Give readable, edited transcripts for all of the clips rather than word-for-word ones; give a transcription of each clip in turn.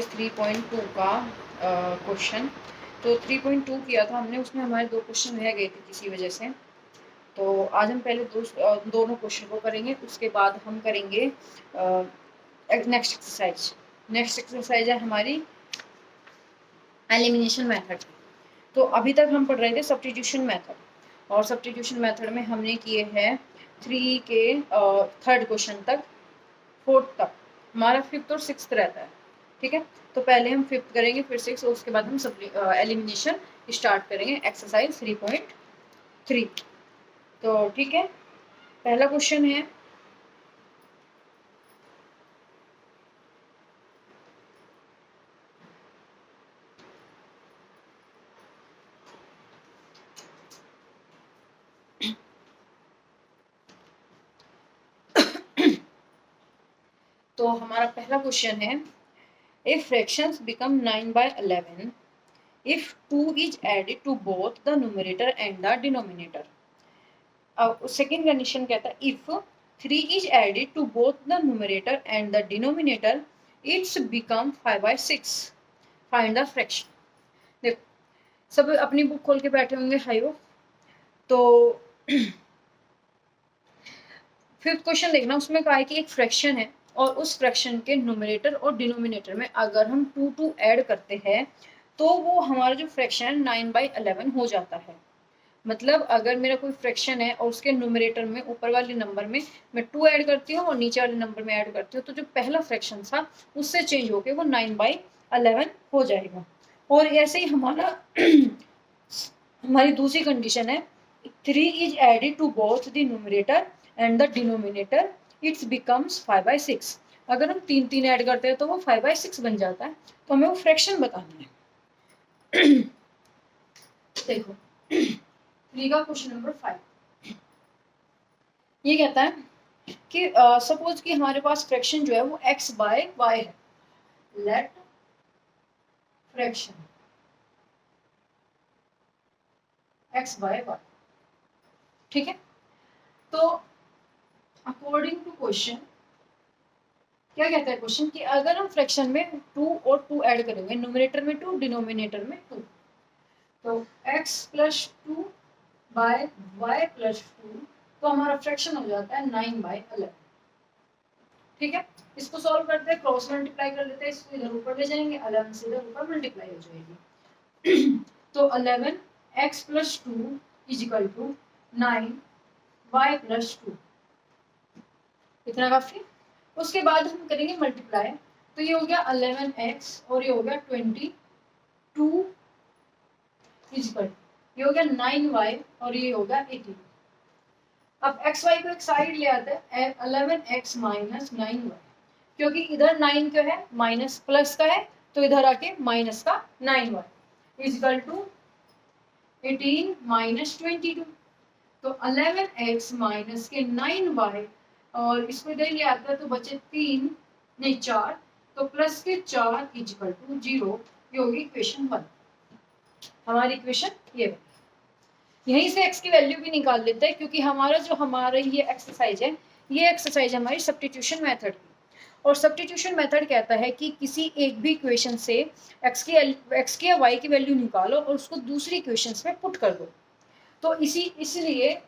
3.2 का क्वेश्चन। तो 3.2 किया था हमने, उसमें हमारे 2 क्वेश्चन रह गए थे किसी वजह से। तो आज हम पहले दोनों क्वेश्चन को करेंगे, उसके बाद हम करेंगे नेक्स्ट एक्सरसाइज। नेक्स्ट एक्सरसाइज है हमारी एलिमिनेशन मेथड। तो अभी तक हम पढ़ रहे थे सब्स्टिट्यूशन मेथड, और सब्स्टिट्यूशन मेथड में हमने किए हैं 3 के थर्ड क्वेश्चन तक, फोर्थ तक। हमारा फिफ्थ और सिक्स्थ रहता है, ठीक है। तो पहले हम फिफ्थ करेंगे, फिर सिक्स, और उसके बाद हम सब एलिमिनेशन स्टार्ट करेंगे, एक्सरसाइज 3.3। तो ठीक है, पहला क्वेश्चन है तो हमारा पहला क्वेश्चन है, if fractions become 9/11 if 2 is added to both the numerator and the denominator। अब सेकेंड कंडीशन कहता है, if 3 is added to both the numerator and the denominator it's become 5/6, find the fraction। देखो सब अपनी book खोल के बैठे होंगे, हाई हो। तो फिफ्थ क्वेश्चन देखना, उसमें कहा है कि एक फ्रैक्शन है और उस फ्रैक्शन के न्यूमरेटर और डिनोमिनेटर में अगर हम 2 ऐड करते हैं तो वो हमारा जो फ्रैक्शन है 9/11 हो जाता है। मतलब अगर मेरा कोई फ्रैक्शन है और उसके न्यूमरेटर में ऊपर वाले नंबर में मैं 2 ऐड करती हूँ और नीचे वाले नंबर में ऐड करती हूँ, तो जो पहला फ्रैक्शन था उससे चेंज होके वो 9/11 हो जाएगा। और ऐसे ही हमारा हमारी दूसरी कंडीशन है, 3 is added to both the numerator and the denominator it becomes 5/6। अगर हम 3 ऐड करते हैं तो वो 5/6 बन जाता है। तो हमें वो फ्रैक्शन बताना है। देखो 3 का क्वेश्चन नंबर 5 ये कहता है कि सपोज कि हमारे पास फ्रैक्शन जो है वो x/y है। लेट फ्रैक्शन x/y, ठीक है। तो अकॉर्डिंग टू क्वेश्चन क्या कहता है क्वेश्चन, कि अगर हम फ्रैक्शन में 2 और 2 ऐड करेंगे, न्यूमरेटर में 2 डिनोमिनेटर में 2, तो x + 2 बाय y + 2, तो हमारा फ्रैक्शन हो जाता है 9/11, ठीक है। इसको सॉल्व करते हैं, क्रॉस मल्टीप्लाई कर लेते हैं, इसको इधर ऊपर ले जाएंगे, 11 से इधर ऊपर मल्टीप्लाई हो जाएगी। तो 11 x + 2 = 9 y + 2, इतना काफी। उसके बाद हम करेंगे मल्टीप्लाई, तो ये हो गया 11x और ये हो गया 22 = ये हो गया 9y और ये हो गया 18। अब xy को एक साइड ले आते हैं, 11x - 9y, क्योंकि इधर 9 का है माइनस प्लस का है, तो इधर आके माइनस का 9y = 18 - 22। तो 11x माइनस के 9y, और इसको इधर ले आता है तो बचे 3 नहीं 4, तो प्लस के 4 = 0। ये होगी इक्वेशन 1, हमारी इक्वेशन ये है। यहीं से x की वैल्यू भी निकाल लेते हैं, क्योंकि हमारा ये एक्सरसाइज है, ये एक्सरसाइज हमारी सब्स्टिट्यूशन मेथड की। और सब्स्टिट्यूशन मेथड कहता है कि किसी एक भी इक्वेशन से x की या y की वैल्यू निकालो और उसको दूसरी इक्वेशंस में पुट कर दो। तो इसलिए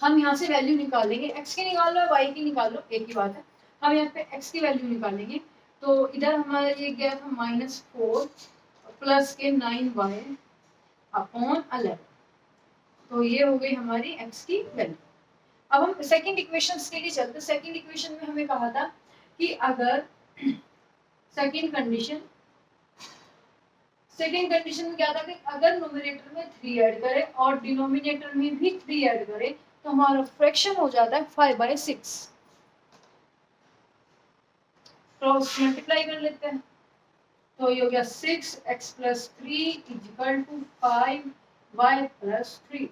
हम यहाँ से वैल्यू निकालेंगे, x की निकाल लो y की निकाल लो, एक ही बात है। हम यहाँ पे x की वैल्यू निकालेंगे, तो इधर हमारा ये गया था -4 प्लस के 9y अपॉन 11, तो ये हो गई हमारी x की वैल्यू। अब हम सेकंड इक्वेशन के लिए चलते। सेकंड इक्वेशन में हमें कहा था कि अगर सेकंड कंडीशन में क्या था कि अगर न्यूमरेटर में 3 ऐड करें और डिनोमिनेटर में भी 3 ऐड करें, तो हमारा फ्रैक्शन हो जाता है 5/6। क्रॉस मल्टीप्लाई कर लेते हैं, तो ये हो गया 6x + 3 = 5y + 3।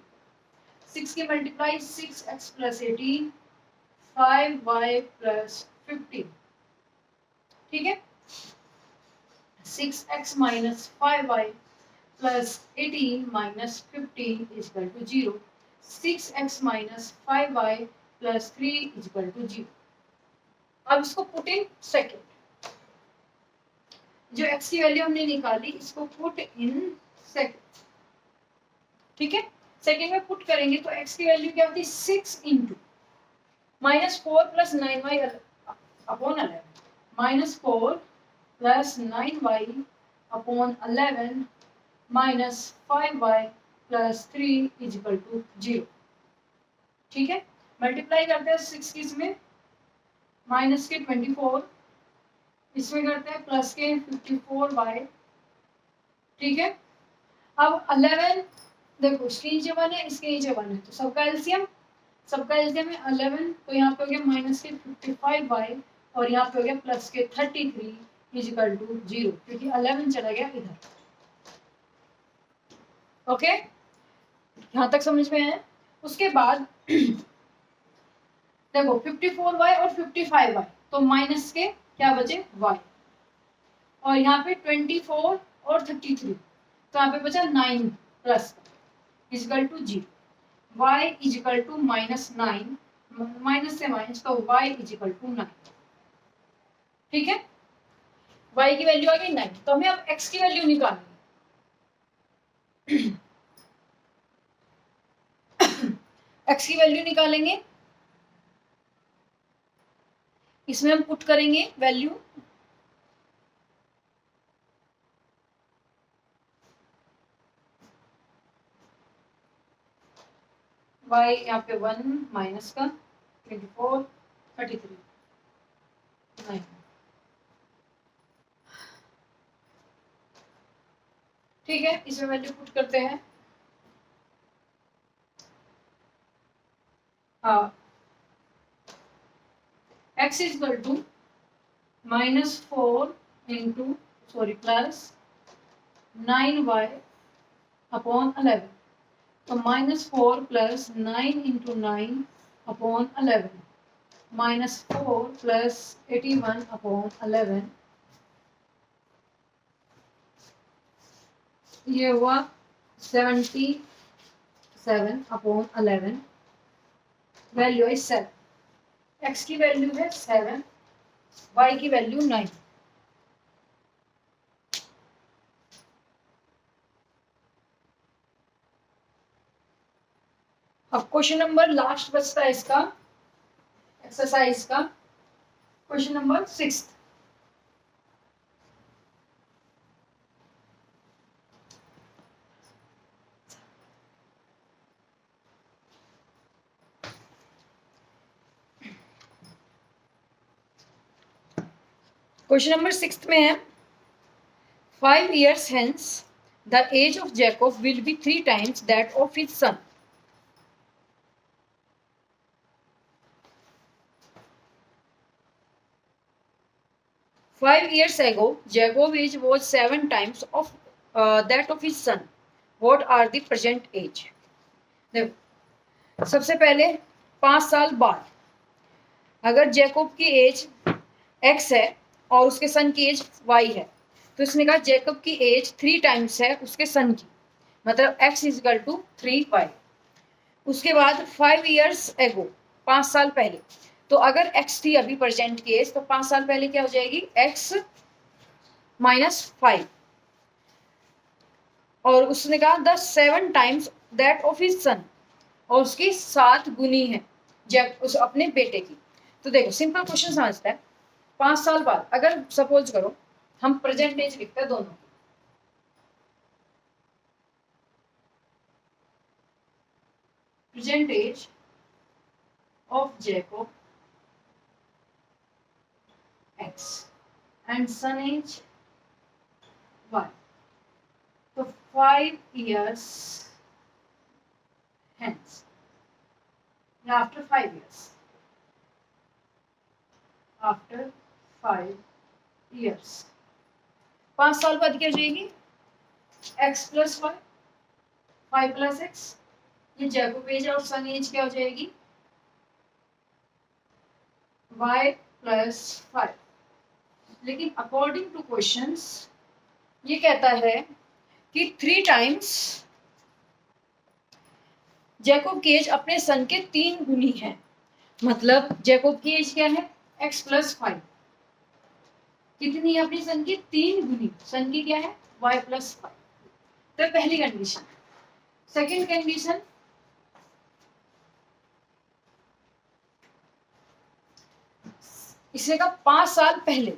6 की मल्टीप्लाई 6x + 18 5y + 15, ठीक है। 6x - 5y + 18 - 15 = 0। 6x - 5y + 3 = 0। अब इसको पुट इन सेकंड, जो x की वैल्यू हमने निकाली इसको पुट इन सेकंड, ठीक है। सेकंड में पुट करेंगे तो x की वैल्यू क्या होती है 6 into -4 + 9y upon 11, -4 + 9y upon 11 -5y + 3 = 0, ठीक है। मल्टीप्लाई करते हैं 6 की इसमें, माइनस के 24, इसमें करते हैं प्लस के 54y, ठीक है। अब 11 देखो इसके नीचे 1 है, इसके नीचे 1 है, तो सबका एलसीएम है 11, तो यहाँ पे हो गया माइनस के 55y और यहाँ पे हो गया प्लस के 33 = 0, क्योंकि 11 चला गया इधर। ओके, यहाँ तक समझ में है। उसके बाद देखो 54y और 55y, तो माइनस के क्या बचे y, और यहाँ पे 24 और 33, तो यहाँ पे बचा 9 प्लस = 0, y = -9, माइनस से माइनस, तो y = 9, ठीक है। y की वैल्यू आ गई 9, तो हमें अब x की वैल्यू निकालनी है। x की वैल्यू निकालेंगे, इसमें हम पुट करेंगे वैल्यू, y यहाँ पे 1 माइनस का 24 33 9, ठीक है। इसमें वैल्यू पुट करते हैं, हाँ x = -4 into plus 9y upon 11, तो -4 + 9 इंटू 9 अपॉन 11, -4 + 81 अपॉन 11, ये हुआ 77 अपॉन 11, वैल्यू है 7, x की वैल्यू है 7, y की वैल्यू 9। अब क्वेश्चन नंबर लास्ट बचता है इसका एक्सरसाइज का, क्वेश्चन नंबर 6। क्वेश्चन नंबर 6 में है 5 years hence the age of Jacob will be 3 times that of his son. Five years ago, Jacob's age was 7 times of that of his son. What are the present age? देखो सबसे पहले 5 साल बाद अगर Jacob की as x है और उसके सन की एज y है, तो इसने कहा जैकब की एज 3 टाइम्स है उसके सन की, मतलब x = 3y। उसके बाद 5 years ago 5 साल पहले, तो अगर x थी अभी प्रेजेंट की एज, तो 5 साल पहले क्या हो जाएगी x - 5, और उसने कहा the 7 times that of his son, और उसकी 7 गुनी है जब उस अपने बेटे की। तो देखो सिंपल क्वेश्चन समझता है, 5 साल बाद अगर सपोज करो हम प्रेजेंट एज लिखते हैं दोनों, present age of Jacob x and son age y, तो 5 years hence या after 5 years, after 5 years 5 साल बाद क्या हो जाएगी x + y 5 + x, ये जैकब एज और सन एज क्या हो जाएगी y + 5। लेकिन अकॉर्डिंग टू क्वेश्चंस ये कहता है कि 3 टाइम्स जैकब की एज अपने सन के 3 गुनी है, मतलब जैकब की एज क्या है x + 5, कितनी है अपनी सन की? 3 गुनी। सन की क्या है? y+5। तो पहली कंडीशन। सेकेंड कंडीशन, इसने कहा 5 साल पहले,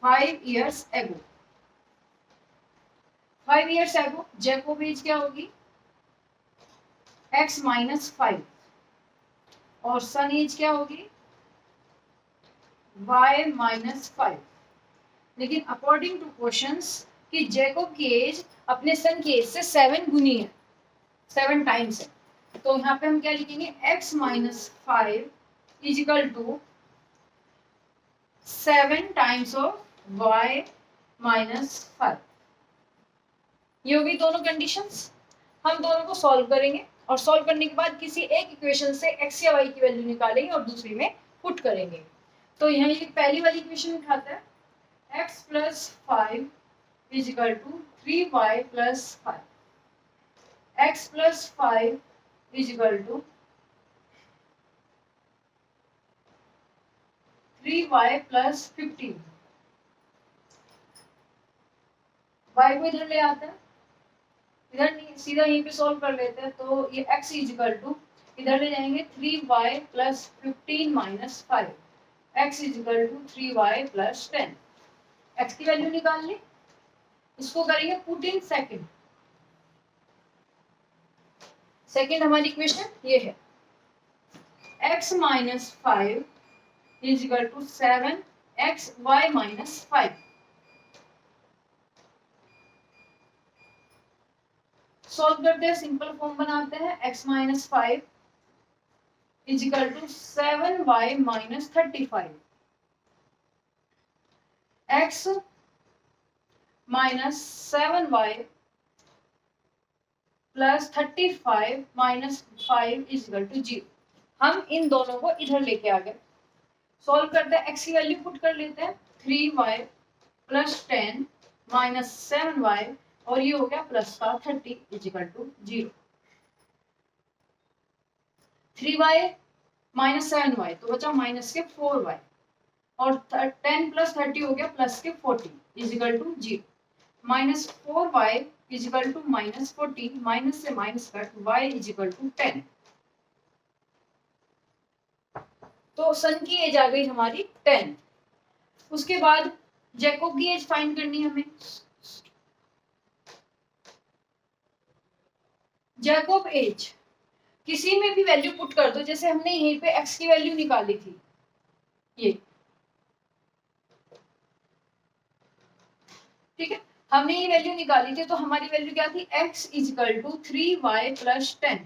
5 years ago। 5 years ago Jacob age क्या होगी? x-5। और सन एज क्या होगी? y-5। लेकिन अकॉर्डिंग टू क्वेश्चंस कि जैकोब की एज अपने सन की एज से 7 गुनी है, 7 टाइम्स है। तो यहाँ पे हम क्या लिखेंगे? x-5 is equal to 7 times of y-5। ये होगी दोनों कंडीशंस। हम दोनों को सॉल्व करेंगे और सॉल्व करने के बाद किसी एक इक्वेशन से x या y की वैल्यू निकालेंगे और दूसरी में पुट करेंगे। तो यहाँ ये पहली वाली इक्वेशन उठाता है, x+5 is equal to 3y+5। x+5 is equal to 3y+15। y को इधर ले आता है, इधर नहीं, सीधा यहीं पे सॉल्व कर लेते हैं। तो ये x इज इक्वल टू, इधर ले जाएंगे 3y+15 - 5। x is equal to 3y+10। x की वैल्यू निकाल ली, इसको करेंगे पुट इन सेकंड। सेकंड हमारी इक्वेशन ये है, x-5 is equal to 7xy-5। Solve करते हैं, सिंपल फॉर्म बनाते हैं। x-5 is equal to 7y-35। x minus 7y plus 35 minus 5 is equal to 0। हम इन दोनों को इधर लेके आ गए। सॉल्व करते हैं, x की वैल्यू पुट कर लेते हैं, 3y+10 माइनस 7y और ये हो गया प्लस का 30 is equal to 0। 3y minus 7y तो बचा माइनस के 4y और 10 प्लस 30 हो गया प्लस के 40 is equal to 0। Minus 4y is equal to minus 40, minus से minus cut, y is equal to 10। तो सन की एज आ गई हमारी 10। उसके बाद जैकोब की एज फाइंड करनी है हमें। जैकोब एज किसी में भी वैल्यू पुट कर दो, जैसे हमने यहीं पे x की वैल्यू निकाली थी, ये ठीक है, हमने ये वैल्यू निकाली थी। तो हमारी वैल्यू क्या थी? x is equal to 3y+10।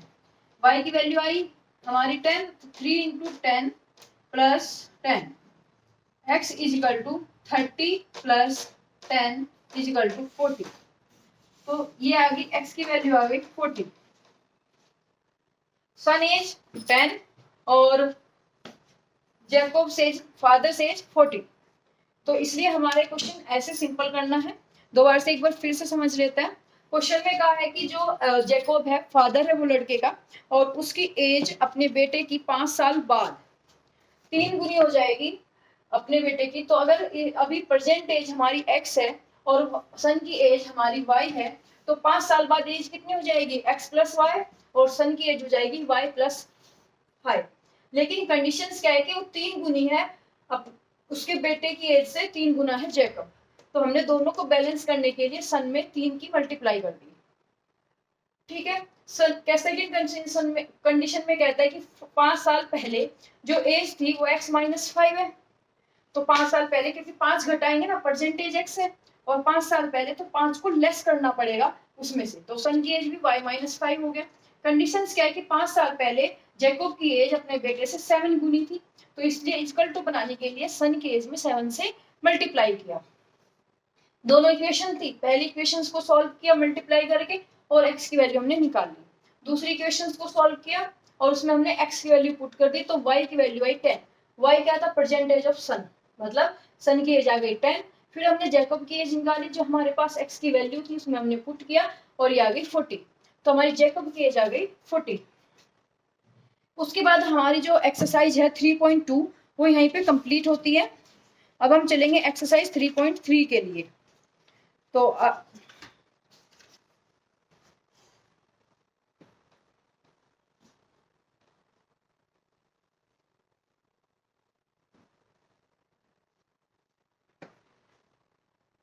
y की वैल्यू आई हमारी 10, 3 into 10 plus 10। x is equal to 30 plus 10 is equal to 40। तो ये आ गई x की वैल्यू आ गई 40। सन एज 10 और जैकोब एज, फादर एज 40। तो इसलिए हमारे क्वेश्चन ऐसे सिंपल करना है। दोबारा से एक बार फिर से समझ लेते हैं। क्वेश्चन में कहा है कि जो जैकोब है, फादर है वो लड़के का, और उसकी एज अपने बेटे की 5 साल बाद 3 गुनी हो जाएगी अपने बेटे की। तो अगर अभी प्रेजेंट एज हमारी x है और सन की एज हमारी y है, तो 5 साल बाद एज कितनी हो जाएगी? x प्लस वाई, और सन की एज हो जाएगी y+5। लेकिन कंडीशंस क्या है कि वो 3 गुनी है, अब उसके बेटे की एज से 3 गुना है जैकब। तो हमने दोनों को बैलेंस करने के लिए सन में 3 की मल्टीप्लाई कर दी, ठीक है। सेकंड कंडीशन में कहता है कि 5 साल पहले जो एज थी वो x-5 है। तो 5 साल पहले, क्योंकि 5 घटाएंगे ना, परसेंटेज x है और 5 साल पहले, तो 5 को लेस करना पड़ेगा उसमें से। तो सन की एज भी y-5 हो गया। कंडीशंस क्या है कि 5 साल पहले जैकोब की एज अपने बेटे से 7 गुनी थी, तो इसलिए इक्वल टू बनाने के लिए सन की एज में 7 से मल्टीप्लाई किया। दोनों इक्वेशन थी, पहली इक्वेशन को सॉल्व किया मल्टीप्लाई करके और x की वैल्यू हमने निकाल ली। दूसरी इक्वेशन को सॉल्व किया और उसमें हमने x की वैल्यू पुट कर दी, तो y की वैल्यू आई 10। y क्या था? परसेंटेज ऑफ सन, मतलब सन की एज आ गई 10। फिर हमने जैकोब की एज निकाली, जो हमारे पास x की वैल्यू थी उसमें हमने पुट किया और ये आ गई 40। तो हमारी जैकोब की एज आ गई 40। उसके बाद हमारी जो एक्सरसाइज है 3.2, वो यहीं पे कंप्लीट होती है। अब हम चलेंगे एक्सरसाइज 3.3 के लिए। तो